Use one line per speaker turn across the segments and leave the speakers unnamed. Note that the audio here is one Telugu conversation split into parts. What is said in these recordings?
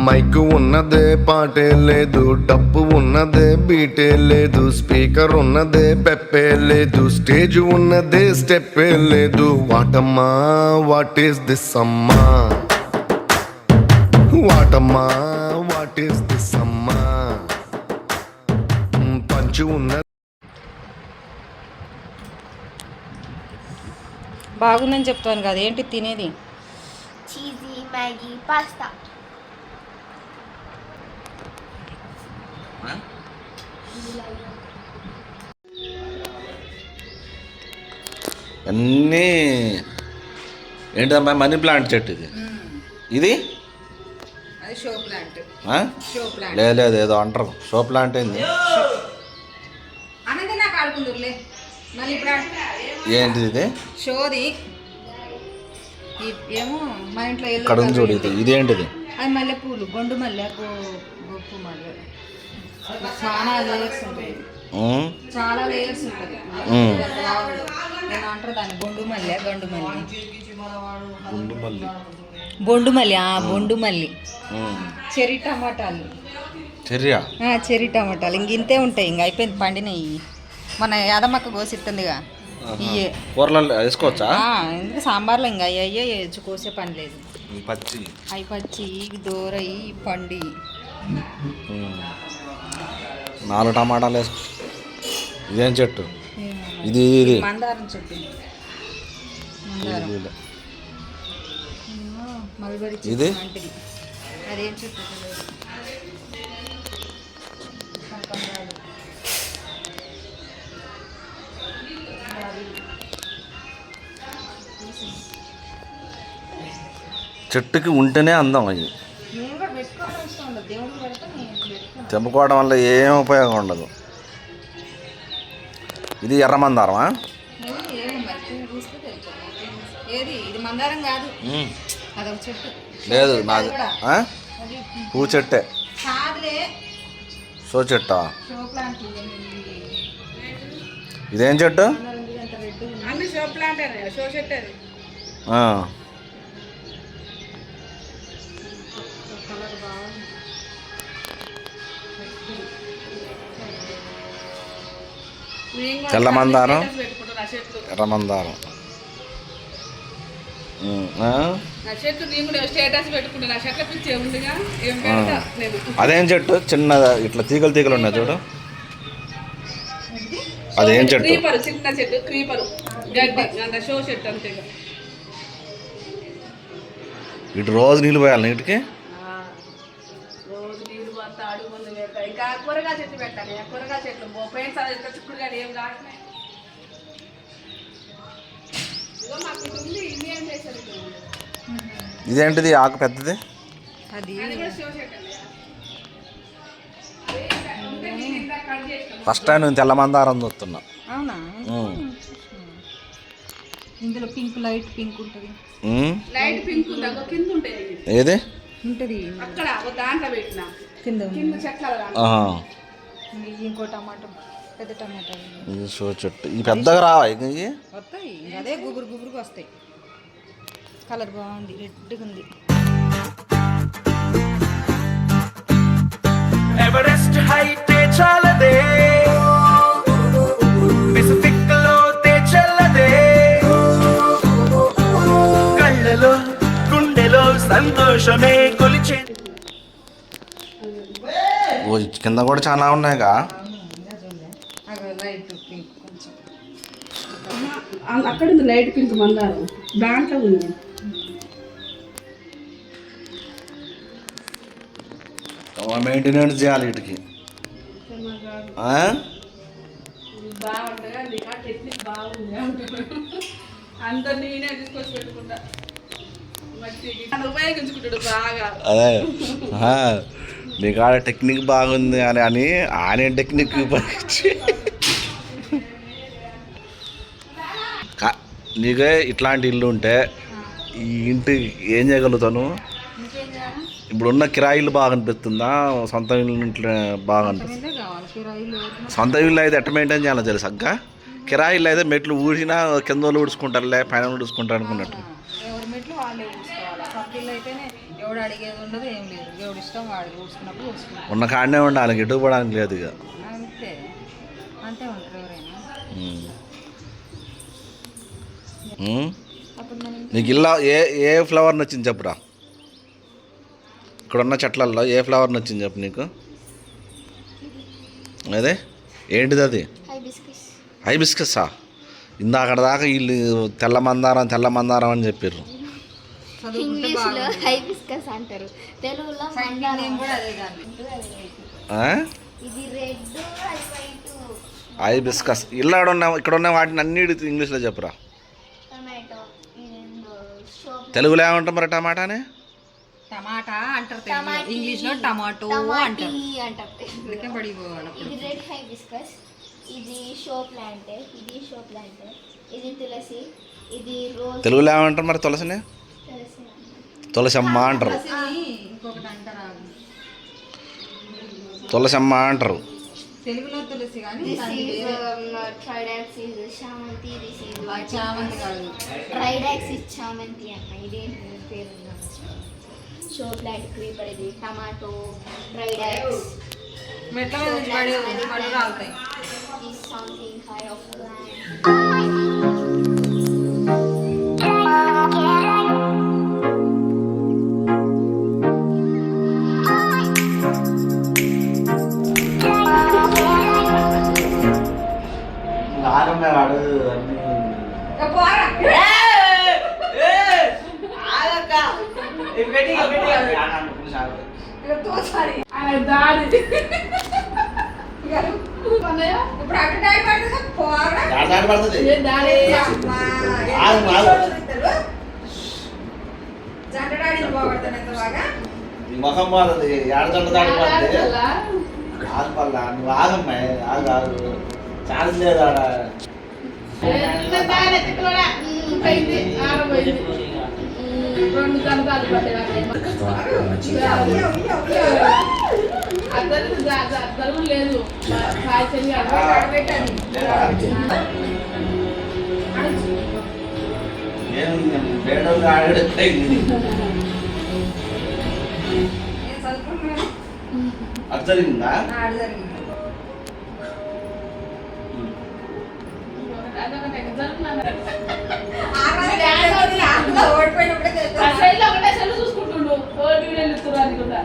మైక్ ఉన్నదే పాటే లేదు, డప్పు ఉన్నదే బీటే లేదు, స్పీకర్ ఉన్నదే పెప్పే లేదు, స్టేజ్ ఉన్నదే స్టెప్పే లేదు. వాటమ్మా వాట్ ఈస్ దిస్ అమ్మా, వాటమ్మా వాట్ ఈస్ దిస్ అమ్మా. పంచు ఉన్న
బాగుందని చెప్తాను కదా, ఏంటి తినేది?
Cheesy Maggi pasta.
అన్నీ ఏంటమ్మా? మనీ ప్లాంట్ చెట్టు ఇది. ఇది
అది షో ప్లాంట్. షో ప్లాంట్
లేదు ఏదో అంటారు, షో ప్లాంట్ ఏంది?
అనేది నాకు ఆడుకుందరులే మళ్ళీ ఇప్పుడు
ఏంటిది ఇది?
షోది ఏమో మా ఇంట్లో
ఇక్కడ ఉంది చూడు. ఇది ఇదేంటిది?
అది మల్లె పూలు, గొండు మల్లె, గొప్పు మల్లె. చాలా లేయర్స్ ఉంటాయి, చాలా లేయర్స్ ఉంటుంది. నేను అంటారు దాన్ని బొండు మల్లె, గండు మల్లి, బొండు మల్లి, బొండు మల్లి. చెర్రీ టమాటాలు, చెర్రీ టమాటాలు ఇంక ఇంతే ఉంటాయి. ఇంక అయిపోయింది, పండినవి. మన యాదమ్మక్క కోసిస్తుందిగా ఇయ్యే
కూరలో వేసుకోవచ్చా?
ఎందుకు సాంబార్లో ఇంకా అయ్యే వేయచ్చు, కోసే పని లేదు.
పచ్చి
అవి పచ్చి, దూరయి, పండి.
4 టమాటాలు వేసుకో. ఇదేం చెట్టు? ఇది
మందారం చెట్టు, మందారం. మల్బరీ
ఇది
లాంటిది. అదేం చెట్టు?
చెట్టుకి ఉంటేనే అందం. అవి తెంపుకోవడం వల్ల ఏం ఉపయోగం ఉండదు. ఇది ఎర్రమందారమా?
ఇది మందారం కాదు, అదొక చెట్టు.
లేదు నాది పూ చెట్టే. షో చెట్టా? ఇదేం చెట్టు? తెల్ల మందారం, ఎర్రమందారం. అదేం చెట్టు? చిన్న ఇట్లా తీగలు తీగలు ఉన్నాయి చూడు. అదేం చెట్టు?
చిన్న చెట్టు క్రీపరు, గడ్డి, షో చెట్టు అంతే.
ఇటు రోజు నీళ్ళు పోయాలి నీటికి.
రోజు నీళ్ళు పోతా, అడుగు ముందు పెడతా. ఇంకా కూరగాయ చెట్లు పెట్టాలి. కూరగాయ చెట్లు పోయిన సార్ చిక్కుడు కానీ ఏం కావట్లే.
ఇదేంటిది ఆకు పెద్దది?
అది
ఫస్ట్ టైం నేను తెల్ల మందారం చూస్తున్నా.
అవునా? ఇందులో పింక్, లైట్ పింక్ ఉంటుంది.
లైట్ పింక్ కింద ఉంటుంది.
ఏది
ఉంటుంది? అక్కడ దాంట్లో పెట్టిన కింద చెట్ల.
ఇంకో టమాటో, పెద్ద టమాటా.
ఇది షో చెట్టు. ఈ పెద్దగా రావా?
వస్తాయి, అదే గుబురు గుబురుగా వస్తాయి. కలర్ బాగుంది, రెడ్గా ఉంది.
ఎవరెస్ట్ హైట్ చాలదే, పెసిఫిక్ లో తెచ్చల్లదే, కళ్ళలో గుండెలో సంతోషమే కొలిచే.
ఓ కింద కూడా చాలా ఉన్నాయిగా.
లైట్ పింక్ కొంచెం.
అక్కడ ఉంది లైట్ పింక్ మందారం, దాంట్లో ఉంది.
మెయింటెనెన్స్ చేయాలి వీటికి.
బాగుంటుంది, టెక్నిక్ బాగుంది. అందరు నేనే తీసుకొచ్చి పెట్టుకుంటా, ఉపయోగించుకుంటాడు బాగా.
అదే నీ కాడ టెక్నిక్ బాగుంది అని ఆయన టెక్నిక్ ఉపయోగించి నీకే ఇట్లాంటి ఇల్లు ఉంటే ఈ ఇంటి ఏం చేయగలుగుతాను? ఇప్పుడున్న కిరాయిలు బాగా అనిపిస్తుందా, సొంత ఇల్లు బాగా అనిపిస్తుంది? సొంత ఇల్లు అయితే ఎట్ట మెయింటైన్ చేయాలో తెలుసు అక్క. కిరాయిలు అయితే మెట్లు ఊడినా కింద వాళ్ళు ఊడ్చుకుంటారులే, పైన ఊడ్చుకుంటారు అనుకున్నట్టు.
ఎవడు అడిగేది ఉండదు ఏం లేదు, ఎవడు ఇష్టం వాడు ఊడ్చుకున్నప్పుడు ఊడ్చుకుంటాం.
ఉన్న కాడనే ఉండాలి, ఎటు పోవడానికి లేదు ఇక.
అంతే అంతే ఉంటారు ఎవరైనా. అప్పుడు మనం
నీకు ఇలా ఏ ఫ్లవర్ నచ్చింది చెప్పురా. ఇక్కడ ఉన్న చెట్లల్లో ఏ ఫ్లవర్ నచ్చింది చెప్పు నీకు. అదే ఏంటిది అది?
హైబిస్కస్.
హైబిస్కస్సా? ఇందాక దాకా వీళ్ళు తెల్ల మందారం అని చెప్పారు.
ఇంగ్లీష్లో హైబిస్కస్ అంటారు, తెలుగులో
నేను కూడా అదే దాన్ని.
ఇది రెడ్, అది వైట్.
హైబిస్కస్. ఇక్కడ ఉన్న వాటిని అన్ని ఇంగ్లీష్లో చెప్పురా.
టొమాటో,
తెలుగులో ఏమంటాం మరి టమాటానే?
టమాటా అంటారు తెలుగులో, ఇంగ్లీష్లో టమాటో అంటారు. అందుకే పడిపోవాలి.
ఇది రెడ్ హైబిస్కస్, ఇది షో ప్లాంట్, ఇది షో ప్లాంట్, ఇది తులసి, ఇది రోజ్.
తెలుగులో ఏమంటారు మరి తులసిని? తులసమ్మ అంటారు.
ఇంకొకటి అంటారా,
తులసమ్మ అంటారు
తెలుగులో తులసి కానీ
ట్రైడాక్స్ ఇస్ చామంతి, దిస్ ఇస్
చామంతి కాదు,
ట్రైడాక్స్ ఇస్ చామంతి అన్న. ఇది పేరు షో ప్లాంట్, క్రీపర్, ఇది టమాటో, ట్రైడాక్స్.
మెట్ల మీద నుంచి పడి రాలుతాయి.
is something kind of plant.
ఇప్పుడు అటు డాడీ పడుతుంది పోరా జంట డాడీ పోగొడతాను ఎంత బాగా
ముఖం పోతుంది. ఏడజంట దాడి పడుతుంది. కాదు పల్లా నువ్వు ఆగమ్మా, ఆగు ఛాన్స్ లేదు ఆడ.
అద్దరు లేదు
అది జరిగిందా?
ఒకటే సెల్ చూసుకుంటుండు వీడియోలు ఇస్తున్నారు కూడా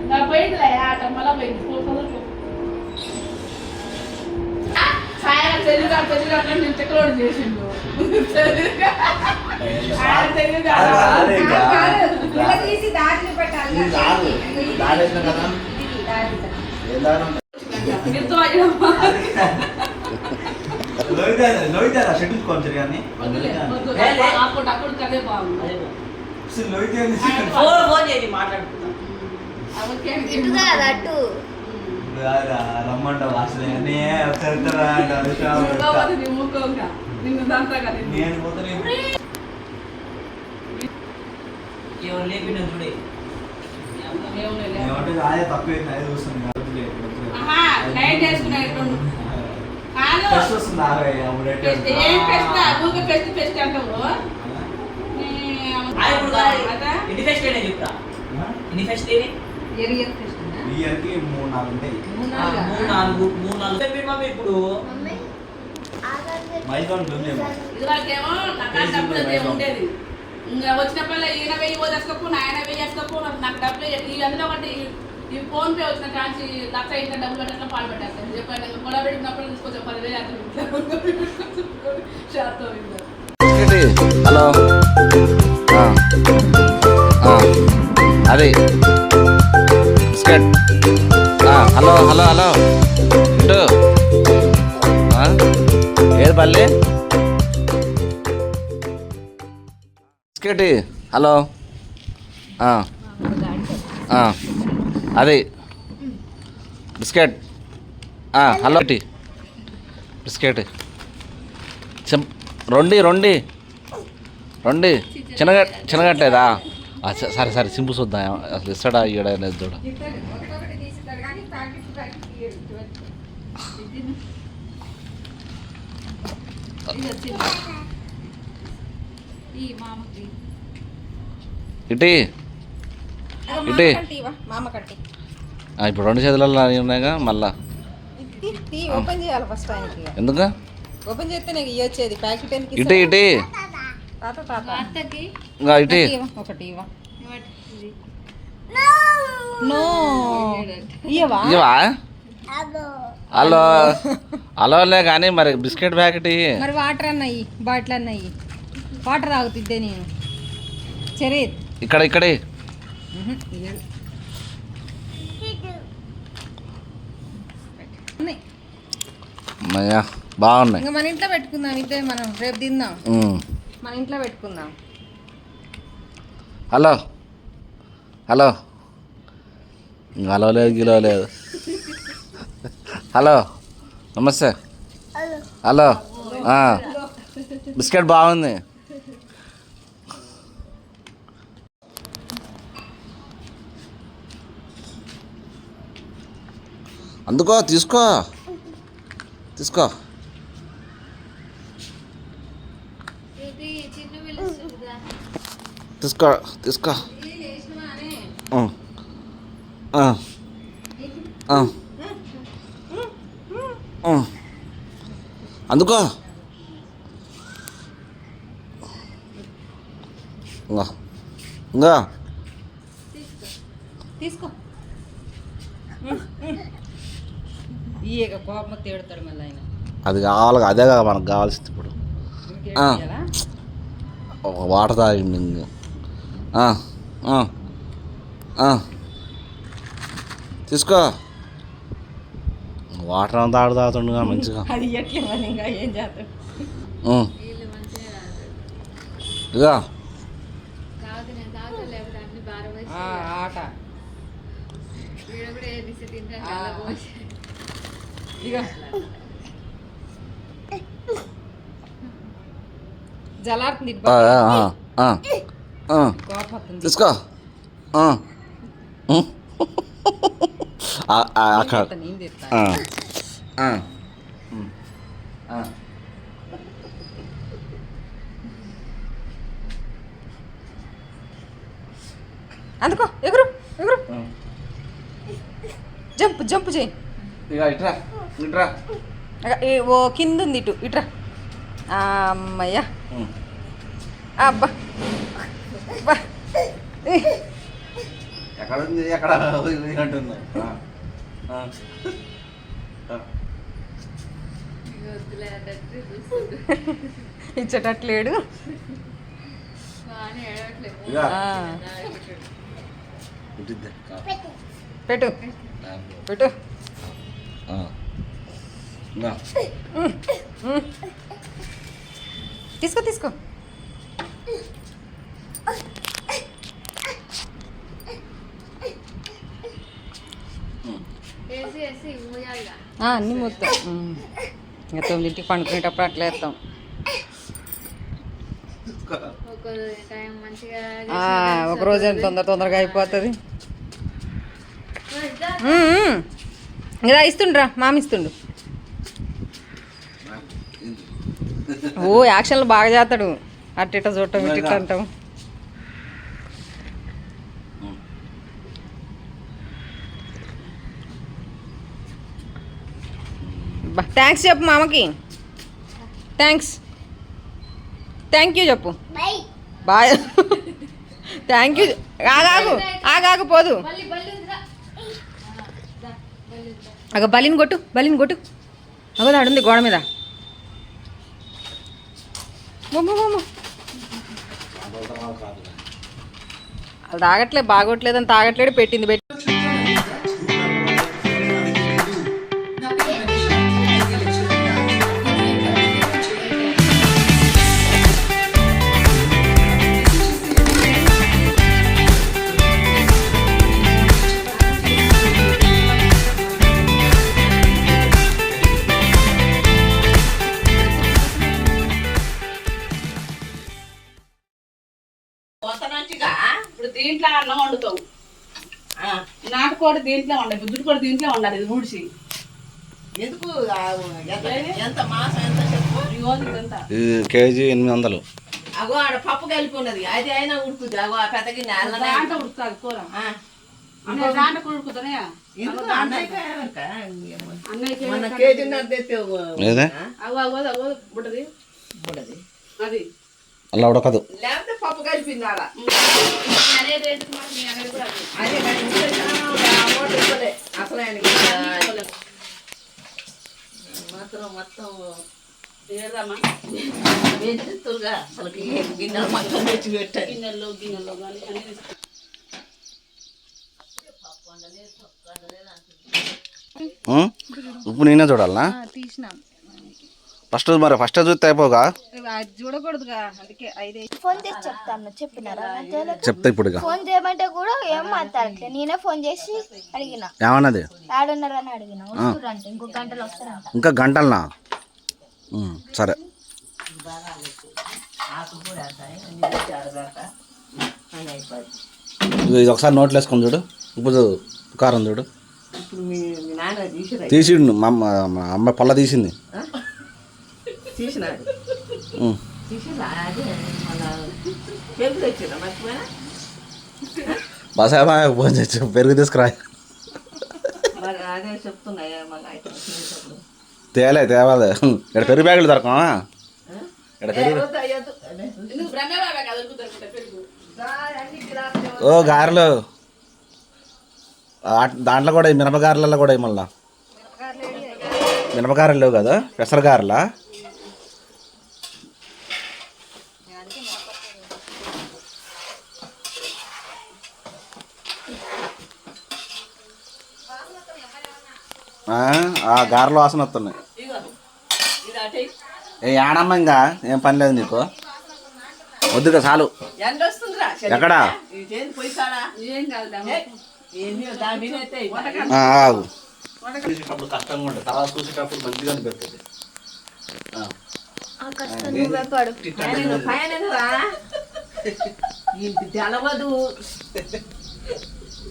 నా పోయిందిలే ఆట మళ్ళా పోయింది. సాయం తెలుగు అట్లా నేను చెక్కలోడు చేసిండు. తీసి దాంట్లో పెట్టాలి. అప్పుడు కదే బాగుంది.
రమ్మంటావు అసలు
నిన్ను దంతా కదా
నేను పోతే అదే తక్కువ చూస్తుంది
నైట్ వేసుకున్నాడు
వస్తుంది
ఏం పెస్ట్ ఊరికే పెస్ట్ పెస్ట్ అంటావు.
ఇయర్కి 3-4 ఉంటాయి.
ఇప్పుడు
ఇదివరకేమో నాకు డబ్బులు ఉండేది. ఇంకా వచ్చినప్పుడు ఈయన వెయ్యి పోదేసుకోపు నాయన వెయ్యి వేసుకోపు నాకు డబ్బులు ఈ అందులో ఒకటి ఈ ఫోన్ పే వచ్చిన కాంచి లక్ష ఇంత డబ్బులు పెట్టిన పాలు పెట్టేస్తాను చెప్పాను. గొడవ పెట్టినప్పుడు తీసుకొచ్చా 10,000 షాప్తో.
హలో అదే బిస్కెట్. హలో హలో హలో ఇటు ఏది పల్లి బిస్కెట్. హలో అదే బిస్కెట్. హలో బిస్కెట్ రొండి చిన్నగట్లేదా? సరే సరే సింపు చూద్దాం అసలు ఇస్తాడా ఇయ్యడా అనేది చూడ. ఇటీ ఇటే
మామ కట్టి
ఇప్పుడు 2 చేతులలో ఉన్నాయిగా మళ్ళా
ఓపెన్ చేయాలి ఫస్ట్ ఆయనకి
ఎందుకు
ఓపెన్ చేస్తే నాకు ఇవ్వచ్చేది ప్యాకెట్ ఎందుకు
ఇటే ఇటే
తాత తాత
ఇంకా ఇటే
ఒకటి ఇవ్వ నో ఇయ్యవా
ఇవా హలో హలోలే కానీ మరి బిస్కెట్ ప్యాకెట్
మరి వాటర్ అన్నాయి బాటిల్ అన్నాయి వాటర్ తాగుతుందే నేను సరే
ఇక్కడే అమ్మయ్యా బాగున్నాయి
ఇంకా మన ఇంట్లో పెట్టుకుందాం ఇదే మనం రేపు తిందాం మన ఇంట్లో పెట్టుకుందాం
హలో హలో హలో లేదు గిలో లేదు హలో నమస్తే హలో బిస్కెట్ బాగుంది అందుకో తీసుకో తీసుకో తీసుకో తీసుకో అందుకో ఇంకా
తీసుకో ఈ కోపం తేడతాడు మళ్ళీ ఆయన
అది కావాలి అదే కదా మనకు కావాల్సింది ఇప్పుడు వాటర్ తాగింది ఇంక తీసుకో వాటర్ అంతా తాగుతుండగా మంచిగా
అది ఎట్లే మరి ఇంకా ఏం చేస్తాడు
ఇదా
ఆట ఇక జలాడుతుంది కోపం
తీసుకో అక్కడ
నేను తెస్తా అందుకో ఎగురు ఎగురు జంప్ జంప్ చేయి
ఇక ఇట్రా ఇట్రా
ఓ కింద ఉంది ఇటు ఇట్రా అమ్మయ్యా అబ్బా అబ్బా
ఎక్కడ ఉంది ఎక్కడ అంటుంది
ఇచ్చేటట్లేడు పెట్టు పెట్టు తీసుకో తీసుకో అన్నీ మొత్తం ఇంకా 9ంటికి పండుకునేటప్పుడు అట్లా వేస్తాం ఒక రోజు తొందరగా అయిపోతుంది ఇలా ఇస్తుండ్రా మామ ఇస్తుండు ఓ యాక్షన్లు బాగా చేస్తాడు అట్టిట చూడటం ఇట్టిట అంటాం థ్యాంక్స్ చెప్పు మామకి థ్యాంక్స్ థ్యాంక్ యూ చెప్పు బాయ్ థ్యాంక్ యూ ఆగాగు పోదు అగ బలిని కొట్టు అగో ఆడుంది గోడ మీద అది తాగట్లేదు బాగోట్లేదని తాగట్లేడు పెట్టింది పెట్టి
ఇప్పుడు దీంట్లో అన్నం వండుతావు నాటుకోడి దీంట్లో వండాలి బుద్ధుడు కూడా దీంట్లో వండాలి ఇది ఊడిసి
కేజీ 800
అగో ఆడ పప్పు కలిపి ఉన్నది అది అయినా ఉడుకుద్ది అగో ఆ పెద్ద గిన్నె అల్లనే
దాంట్లో ఉడుకుతుంది కూర
ఆ.
దాంట్లో ఉడుకుతానే
ఎందుకు అన్నయ్యకి ఏమనక?
అన్నయ్యకి
మన కేజీన్నర తెస్తే
ఏదే
అగో బుడ్డది
ఉండదు.
అది
అలా ఉడకదు.
లేకపోతే పప్పు కలిపింది ఆడ
అనేది ఎందుకు మరి మీ అనేది కూడా అది.
అదే కానీ అమౌంట్ ఇవ్వలే అసలు ఆయనకి మొత్తం
ఏదమ్మా
వేస్తుగా అసలు గిన్నెలు మొత్తం తెచ్చి పెట్టారు.
గిన్నెల్లో కానీ అనేది
ఉప్పు నేనే చూడాలనా?
తీసినాం
ఫస్ట్ చూస్తే అయిపోగా
అది చూడకూడదుగా అందుకే 5
ఫోన్ చేసి చెప్తాను చెప్పినారా
చెప్తా ఇప్పుడు ఇక.
ఫోన్ చేయమంటే కూడా ఏం మాట్లాడట్లేదు నేనే ఫోన్ చేసి అడిగిన
ఏమన్నది?
ఆడున్నారని అడిగిన వస్తురంట ఇంకో గంటలు వస్తారంట
ఇంకా గంటలనా? సరే. ఇది ఒకసారి నోట్లో వేసుకొని చూడు. ఉప్పు కారం చూడు.
ఇప్పుడు మీ నాన్న తీసిరా
తీసిండు. మా అమ్మ పళ్ళ తీసింది.
తీసినాడు తీసిరా అదే మళ్ళా పెరుగు తెచ్చిరా మర్చిపోయినా
బసామా ఫోన్ చేసి పెరుగు తీసుకురా.
మరి అదే చెప్తున్నాయి మళ్ళీ అయితే తినేటప్పుడు
తేవాలి. ఇక్కడ పెరుగు ప్యాకెట్లు దొరకమా? ఇక్కడ పెరుగు
ఎందుకు బ్రహ్మబాబే కదా దొరుకుతుంది పెరుగు
ఓ గారెలు దాంట్లో కూడా మినపగారెలలో కూడా మళ్ళా మినపగారెలు లేవు కదా, పెసరగారెలా? ఆ గారెలు వాసన వస్తున్నాయి. ఏ ఆడమ్మ ఇంకా ఏం పని లేదు నీకు. వద్దుగా చాలు.
ఎంత వస్తుందిరా
ఎక్కడ
ఇదేం పోయి కాడా
ఏం కాదు
ఏంది దాని మీద అయితే
ఆగు. చూసేటప్పుడు కష్టంగా ఉంటుంది, తర్వాత చూసేటప్పుడు మంచిగా అనిపిస్తుంది.
నువ్వే పడు
పైన ఇంటి తెలవదు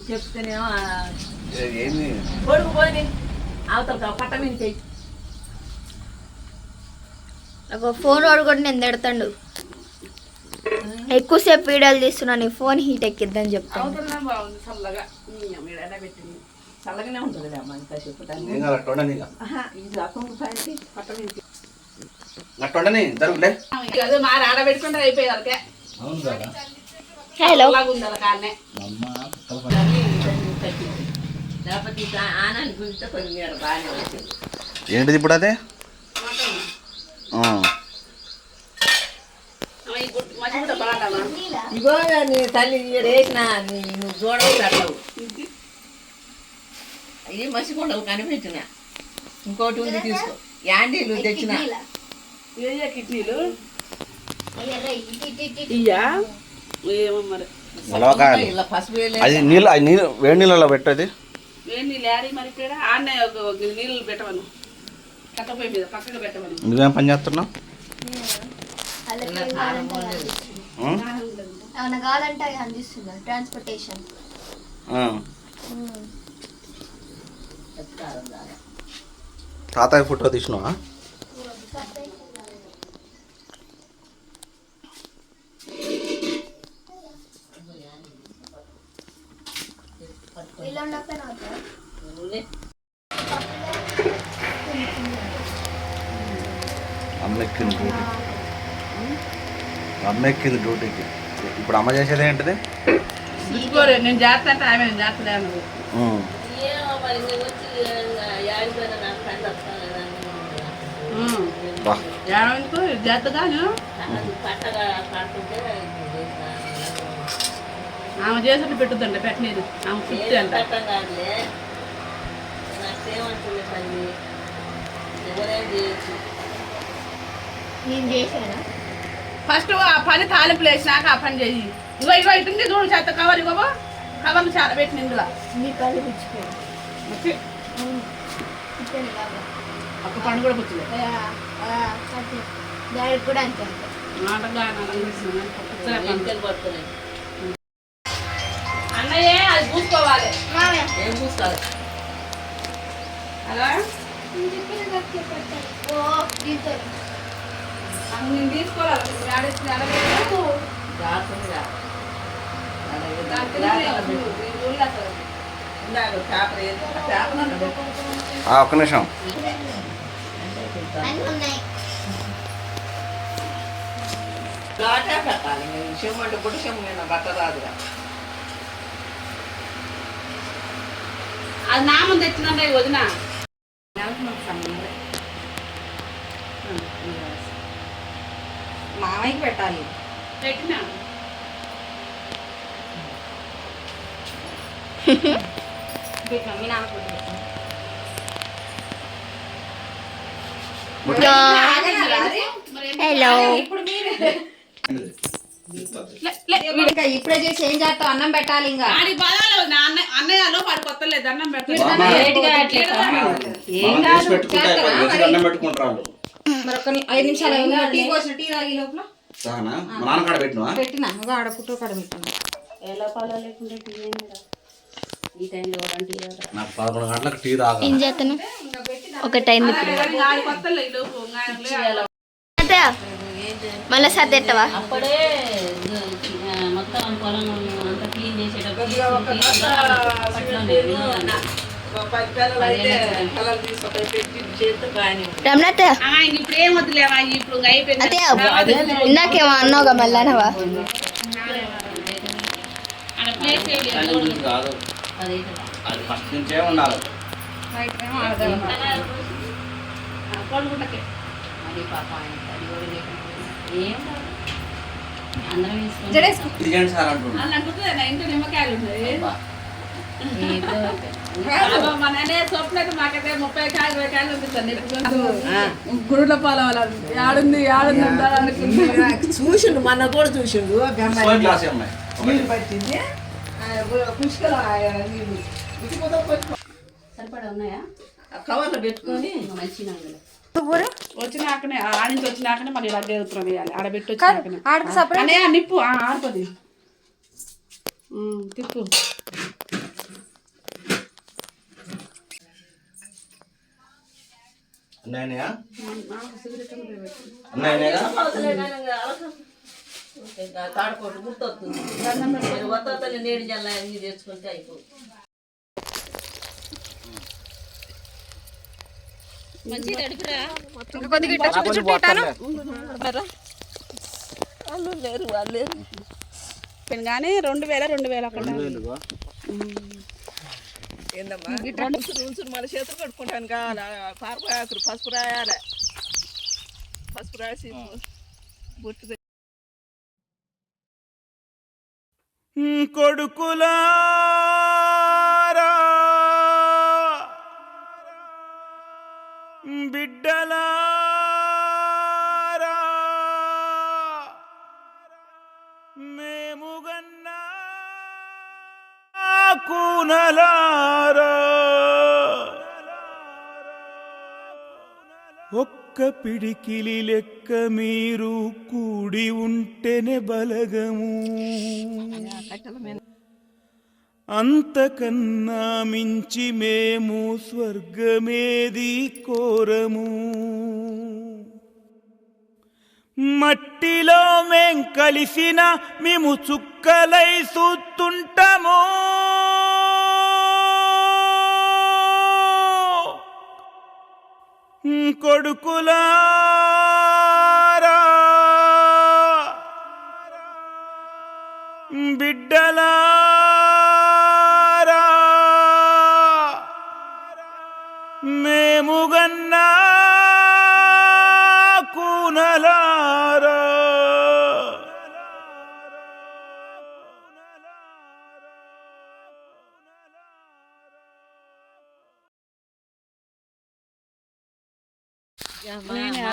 చెప్తేనేమో
ఏంది
కొడుకు పోయి అవతల పట్ట మీద
నాకు ఫోన్ వాడు కూడా నేను తిడతాడు ఎక్కువసేపు వీడియోలు తీస్తున్నా నీ ఫోన్ హీట్ ఎక్కిద్దని చెప్తాను
అవతల బాగుంది చల్లగా
ఎడ పెట్టింది చల్లగానే ఉంటుంది అమ్మ ఇంకా చెప్పడానికి
ఏం కాదు, అట్లా ఉండని ఇక.
ఇది అక్కడ పైకి పట్ట మీద
అట్లా ఉండని జరుగులే.
అదే మారి ఆడబెట్టుకుంటే అయిపోయేది వాళ్ళకే
అవును కదా.
హలో
ఉంది వాళ్ళ కాడనే
లేకపోతే ఆనాన్ని గుంటే కొంచెం బాగానే వచ్చింది
ఏంటిది ఇప్పుడు అదే?
మంచి కూడా బాగా
ఇగో నీ తల్లి వేసిన నువ్వు చూడవు పెట్టవు అవి మసికొండవు కనిపించిన ఇంకోటి ఉంది తీసుకో యాండీలు తెచ్చిన
ఏ కిడ్నీలు ఇయ్యా ఏమో మరి
ములవకాయలు.
ఇలా పసుపు వేయలే
అది నీళ్ళు వేడి నీళ్ళలో పెట్టేది.
వేడి నీళ్ళు యాడి మరి ఇక్కడ ఆడనే ఒక నీళ్ళు పెట్టమను కట్టపోయి మీద పక్కగా పెట్టమను
నువ్వేం పని చేస్తున్నావు?
ఏమన్నా కావాలంటే అవి అందిస్తున్నారు ట్రాన్స్పోర్టేషన్
తాతయ్య ఫోటో తీసినావా?
ఇలా ఉండకపోయినా అవుతారా?
అమ్మ ఎక్కింది డ్యూటీకి. ఇప్పుడు అమ్మ చేసేది ఏంటిది?
చూసుకోరు నేను చేస్తా అంటే ఆమె చేస్తలే అన్నది
ఏమో మరి మేము వచ్చి ఆడిపోయినా నాకు ఫ్రెండ్
ఏమందుకు చేస్తుందా నేను
పట్టగా పడుతుంటే
ఆమె చేసినట్టు పెట్టుద్దంట పెట్టలేదు ఆమె ఫిఫ్టీ అంట
పెట్టం కాదులే నాకేమంటుంది తల్లి ఎవరేం చేయొచ్చు
నేను చేశానా
ఫస్ట్ ఆ పని తాలింపులు వేసినాక ఆ పని చేయి ఇగో ఇటుంది చూడు చేత కవర్ ఇవ్వబో కవర్లు చాలా పెట్టిన ఇందులో
మీ కళ్ళు పిచ్చిపోయాడు
ఒక్క పండు కూడా పుచ్చలే
డాడీ కూడా అంతే అంతే
నాటగా
ఎంకెలు పడుతున్నాయి
అన్నయ్యే అది చూసుకోవాలి
ఏం చూసుకోవాలి
అలా
ఓ దీంతో
నేను తీసుకోవాలి
జాగ్రత్తగా
దాని తెలియదు, ఈ ఊళ్ళో అసలు.
పేపర్ ఏది పేపర్ అన్నది
ఒక్క నిమిషం.
అన్నీ ఉన్నాయి.
ఘాటే పెట్టాలి. చెమ్ము అంటే గుడి చెమ్ము నేను బట్ట రాదుగా.
అది నామం తెచ్చినంటే వదిన
మామయ్యకి పెట్టాలి.
పెట్టినా
పెట్టు, మీ నాన్న కూడా పెట్టు.
హలో.
ఇప్పుడు మీరే ఇంకా ఇప్పుడే చేసి ఏం చేస్తావు? అన్నం పెట్టాలి. ఇంకా
ఆడి బలాలు అన్నయ్యలో వాడి కొత్తలేదు అన్నం పెడతాడు.
లేట్గా అట్లేదా? ఏం కాదు, చేస్తారా? మరి ఒక్క 5 నిమిషాలు అయిందా? టీ పోసిన టీ తాగి లోపల పెట్టినా నువ్వు ఆడ పుట్టు కాడ పెట్టినా.
నాకు 11 గంటలకు టీ తాగా.
ఏం చేస్తాను? ఒకటైంది ఇప్పుడు.
ఆడి కొత్తలే ఈ లోపు
అత్తయ్య, మళ్ళీ సర్దెట్టవా?
అప్పుడే మొత్తం పొలం అంతా క్లీన్ చేసేటప్పుడు
రమణత్త,
ఇప్పుడు ఏం వద్దులేవా, ఇప్పుడు ఇంకా అయిపోయింది.
అత్తయ్య ఇందాకేమో అన్నావుగా మళ్ళీ అనవా?
ఆడ ప్లేస్
కాదు, అది ఫస్ట్ నుంచే ఉండాలి.
కొడుకుంటకే
అది పాప అది కూడా ఏం కాదు. అందరం వేసుకుంటాం.
జడేసుకో.
ఇదిగండి సార్ అంటున్నాను.
అలా అనుకుంటుంది నా ఇంట్లో నిమ్మకాయలు ఉన్నాయి.
ఏదో
మన సొప్పులైతే మాకైతే 30 కాయలు 20 కాయలు ఉంటుంది. గురుల పాలవాలి ఆడుంది అనుకుంటున్నా.
చూసిండు మన కూడా చూసిండు.
ఫస్ట్ క్లాస్ అమ్మాయి.
నీళ్ళు పట్టింది పుష్కల నీళ్ళు
సరిపడా ఉన్నాయా?
కవర్లో పెట్టుకొని
మంచిగా
వచ్చినాకనే ఆడించి వచ్చినాకనే మళ్ళీ ఇలా దేవత్రం వేయాలి. ఆడబెట్టి వచ్చినాకనే
ఆడికి సపరేట్
అనే నిప్పు ఆడుతుంది తిప్పు.
అన్నయ్యా
తాడుకోటు గుర్తొస్తుంది. వత్త నేడు జల్ల అన్ని తెచ్చుకుంటే అయిపోతుంది.
మంచిగా తడిపిరా.
కొద్దిగా ఇట్లా చుట్టూ చుట్టూ ఇట్టాను.
వాళ్ళు లేరు వాళ్ళు లేరు
కానీ 2000 అక్కడ
ఏందమ్మా ఉంచురు మన చేతులు కట్టుకుంటాను కావాలా పారపోయాకురు పసుపు రాయాలి. పసుపు రాసి బొట్టు
కొడుకులారా బిడ్డలారా మేము గన్నా కూనలారా ఒక్క పిడికిలి లెక్క మీరు కూడి ఉంటేనే బలగము. అంతకన్నా మించి మేము స్వర్గమేది కోరము. మట్టిలో మేం కలిసిన మేము చుక్కలై చూస్తుంటాము. కొడుకులారా బిడ్డలారా మేము గన్నా కూనలారా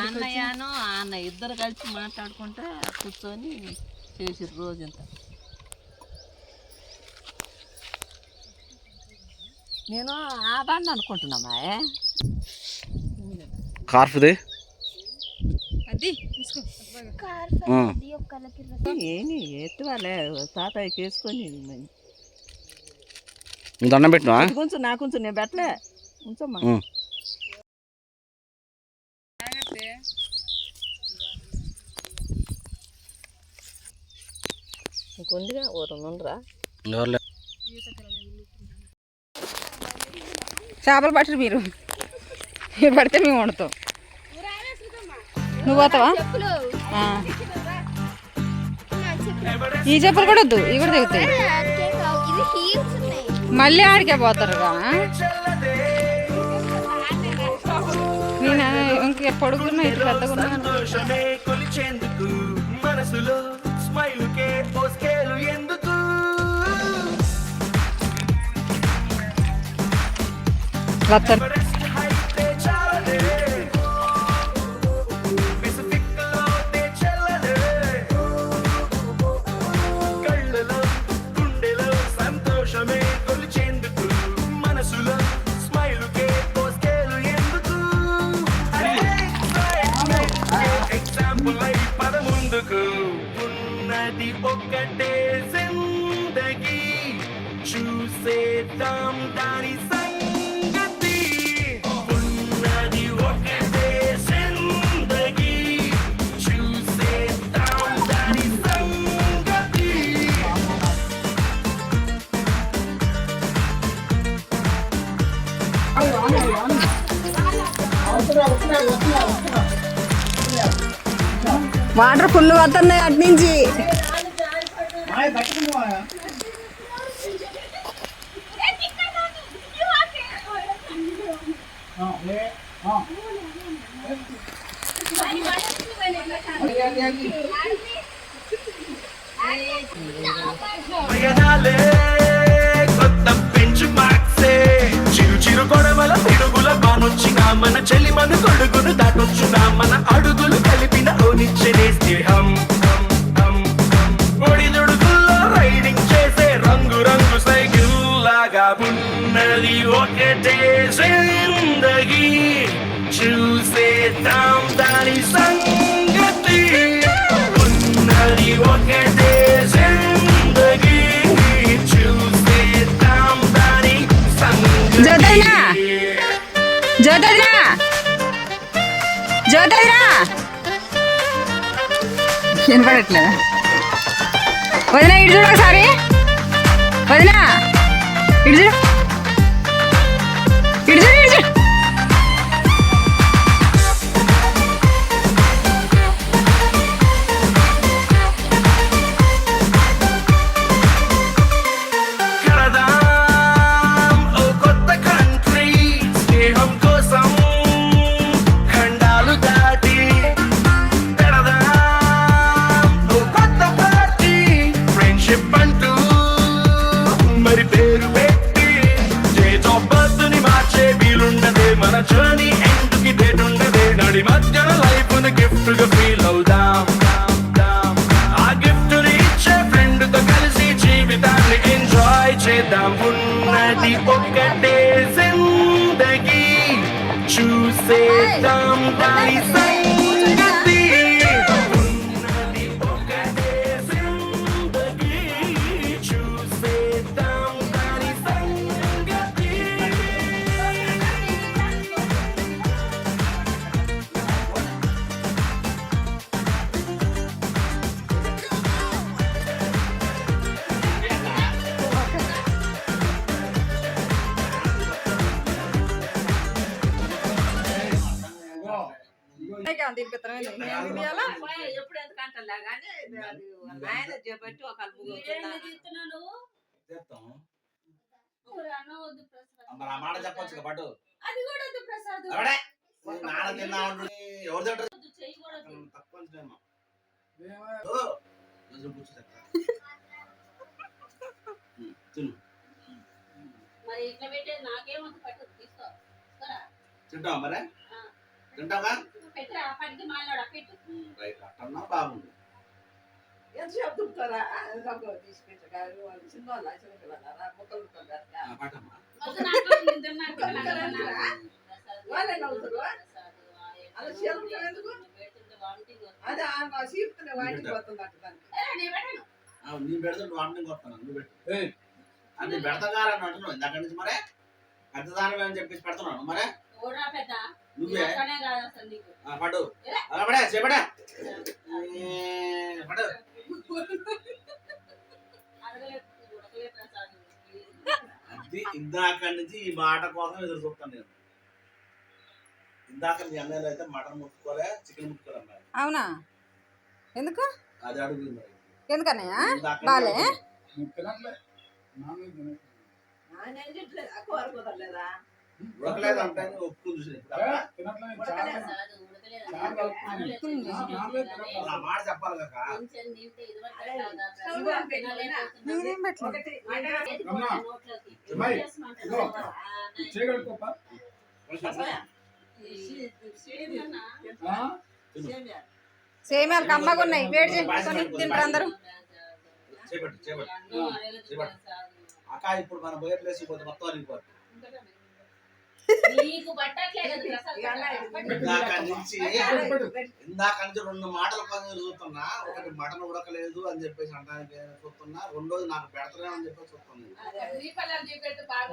అన్నయ్యను అన్న ఇద్దరు కలిసి మాట్లాడుకుంటే కూర్చొని చేసిర్రు రోజంతా. నేను ఆదాన్ని అనుకుంటున్నామా
కార్ఫ్ది
ఏమి ఎత్తువాలే తాతయ్యకి వేసుకొని
దండం పెట్టినా
కొంచెం నా కొంచెం నేను పెట్టలే ఉంచమ్మా. ఇంకొందిగా ఓ 2 ఉండరా
ఎవరు
చేపలు పట్టరు మీరు పడితే మేము వండుతాం. నువ్వు పోతావా? ఈ చెప్పులు కూడా వద్దు, ఇవి కూడా దిగుతాయి. మళ్ళీ ఆడికే పోతారుగా. నేను ఇంక పొడుగున్నా ఇటు పెద్దగున్నా
మనసులో స్మైలుకే పోస్కేలు ఎందుకు
లచ్చ
ఉన్నది ఒక్కటే జిందగీ చూసేద్దాం దాని సంగతి. ఉన్నది ఒక్కటే జిందగీ చూసేద్దాం దాని సంగతి.
వాటర్ ఫుల్ వస్తున్నాయి అటు నుంచి.
కొత్త బెంచ్ మార్క్సే చిరు చిరు గొడవల పిడుగుల బానొచ్చిన మన చెలి మన కొడుకును దాటొచ్చునా మన అడుగులు కలిపిన ఓనిచ్చనే స్నేహం. ఒడిదుడుకుల్లో రైడింగ్ చేసే రంగు రంగు సైకిల్ లాగా ఉన్నది ఒకటే జిందగీ చూసేద్దాం దాని సంగతి. ఉన్నది ఒకటే జిందగీ చూసేద్దాం దాని సంగతి.
జ్యోతినా వినపడట్లేదా? వదినా ఇటు చూడు ఒకసారి. వదినా ఇటు చూడు, ఇటు చూడు, ఇటు చూడు.
కడదాం ఓ కొత్త కంట్రీ స్నేహం కోసం ఖండాలు దాటి. పెడదాం ఓ కొత్త పార్టీ ఫ్రెండ్షిప్ అంటూ మరి పేరు పెట్టి. డేట్ ఆఫ్ బర్త్ ని మార్చే వీలుండదే మన జర్నీ ఎండ్కి డేట్ ఉండదే. నడి మధ్యన లైఫ్ ను గిఫ్ట్ గా ఫీల్ అవుదాం. ఆ గిఫ్ట్ ని ఇచ్చే ఫ్రెండ్ తో కలిసి జీవితాన్ని ఎంజాయ్ చేద్దాం. ఉన్నది ఒక్కటే జిందగీ చూసేద్దాం దాని సంగతి. ఉన్నది ఒక్కటే జిందగీ చూసేద్దాం దాని సంగతి.
ఎప్పుడు ఎందుకు అంటలే కానీ నాయన చేపట్టి ఒక
మరి ఆ మాట చెప్పొచ్చు పట్టు
అది కూడా వద్దు ప్రసాద్.
నాన్న తిన్నా ఎవరు తింటారు తక్కువ తిను
మరి ఇట్లా పెట్టేది నాకేమొద్దు పట్టు తీసుకో.
తింటావా మరి? తింటావా?
పెట్టరా పనికి మాట్లాడ పెట్టు.
రైట్ అట్టన్నా బాగుంది.
ఎంత చెప్తుంటారా తీసుకెళ్ళారు వాళ్ళు చిన్న వాళ్ళు చిన్నపిల్లలారా మొక్కలు
పట్టమ్మా
వద్దు నాకు నేను తిన్నాను కదా.
వాళ్ళే నవ్వుతారు అలా చేరుకుంటాం ఎందుకు అదే ఆ సీపుతున్న వాటికి పోతుంది అట్ట దానికి
నేను పెట్టను.
నీ పెడతా వాటిని కొడతాను నువ్వు పెట్టు అది పెడతాగారని అంటున్నావు ఇందాక నుంచి మరే పెద్దదాని అని చెప్పేసి పెడుతున్నాను మరే
ఓడరా పెద్ద
నువ్వే
కాదు అసలు నీకు.
పడు పడే చేపడా పడు ఇందాక నుంచి ఈ మాట కోసం ఎదురు చూస్తాను నేను. ఇందాక మీ అన్నయ్యలు అయితే మటన్ ముట్టుకోలే, చికెన్ ముట్టుకోలే అన్నారు.
అవునా? ఎందుకు?
అది అడుగుతుంది మరి.
ఎందుకన్నయ్య
ఇందాక
బాలే?
నేను తింటలేదు అక్క వరకు వదలలేదా
ఉడకలేదు అంటే ఒప్పుకుని చూసిన ఇప్పుడు ఆ మాట చెప్పాలి కదా.
కొంచెం తింటే ఇదివరకు
స్టవ్ ఆన్ పెట్టుకున్నా.
నేనేం పెట్టలేదు.
ఒకటి
సేమియాలు కమ్మగా ఉన్నాయి. వేడి చేసుకొని తింటారు అందరూ.
చేపట్టు చేపట్టు అక్క ఇప్పుడు మనం పోయే ప్లేస్ పోతే మొత్తం అరిగిపోతుంది.
నీకు పట్టట్లే కదా
ఇందాక నుంచి 2 మాటల కోసం చూస్తున్నా. ఒకటి మటన్ ఉడకలేదు అని చెప్పేసి అనడానికి చూస్తున్నా, రెండోది నాకు పెడతలే అని చెప్పేసి చూస్తున్నా.
నీ పల్లెలు చూపెట్టు బాగా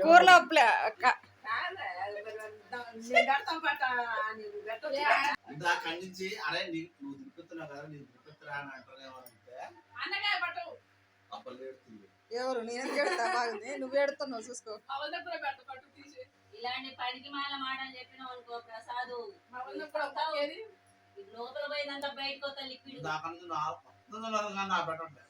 కూరలో
ఇందాక నుంచి అరే నువ్వు దింపుతున్నావు కదా, నీకు దింపుతున్నా అని అంటారేమంటే
అన్నకాయ పట్టు
అప్పలు ఏడుతుంది.
ఎవరు? నేను ఏడుతా బాగుంది. నువ్వు ఏడుతున్నావు చూసుకో.
మా వల్ల కూడా పెట్టు పట్టు తీసి
ఇలాంటి పనికి మాల మాటలు చెప్పినావు అనుకో ప్రసాదు,
మా వల్ల కూడా ఒక్కేది
లోపల పోయిందంతా బయటకు వస్తా లిక్విడ్.
ఇందాక నుంచి నా పెట్టండి